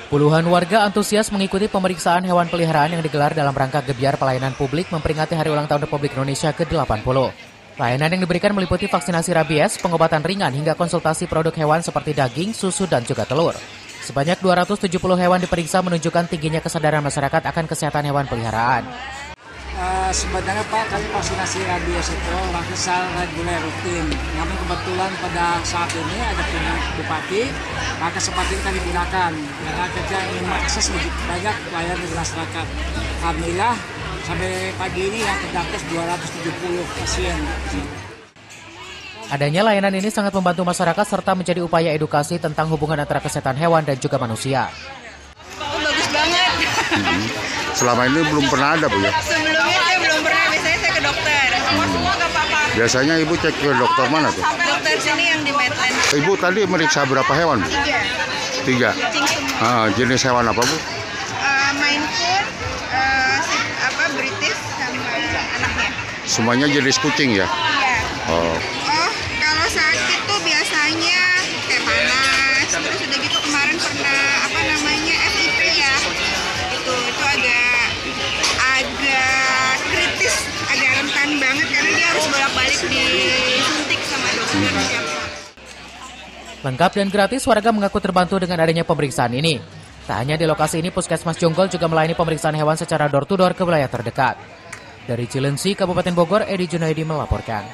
Puluhan warga antusias mengikuti pemeriksaan hewan peliharaan yang digelar dalam rangka Gebyar Pelayanan Publik memperingati Hari Ulang Tahun Republik Indonesia ke-80. Layanan yang diberikan meliputi vaksinasi rabies, pengobatan ringan hingga konsultasi produk hewan seperti daging, susu, dan juga telur. Sebanyak 270 hewan diperiksa menunjukkan tingginya kesadaran masyarakat akan kesehatan hewan peliharaan. Sebenarnya Pak, kami vaksinasi rabies itu langsung reguler rutin. Namun kebetulan pada saat ini ada kunjungan Bupati, maka kesempatan kami gunakan. Karena kita ingin mengakses banyak pelayanan di masyarakat. Alhamdulillah sampai pagi ini yang terdaftar 270 pasien. Adanya layanan ini sangat membantu masyarakat serta menjadi upaya edukasi tentang hubungan antara kesehatan hewan dan juga manusia. Oh, bagus banget. Selama ini belum pernah ada, Bu, ya? Sebelumnya saya belum pernah, biasanya saya ke dokter. Biasanya Ibu cek ke dokter mana tuh? Dokter sini yang di Medland. Ibu tadi meriksa berapa hewan, Bu? 3. Kucing semua. Jenis hewan apa, Bu? Maine Coon, British sama anaknya. Semuanya jenis kucing ya? Iya. Oh. Kalau sakit tuh biasanya kayak panas, terus udah gitu kemarin pernah FIP ya. Itu agak kritis, agak rentan banget karena dia harus bolak-balik disuntik sama dokter. Lengkap dan gratis, warga mengaku terbantu dengan adanya pemeriksaan ini. Tak hanya di lokasi ini, Puskesmas Jonggol juga melayani pemeriksaan hewan secara door-to-door ke wilayah terdekat. Dari Cilengsi, Kabupaten Bogor, Edi Junaidi melaporkan.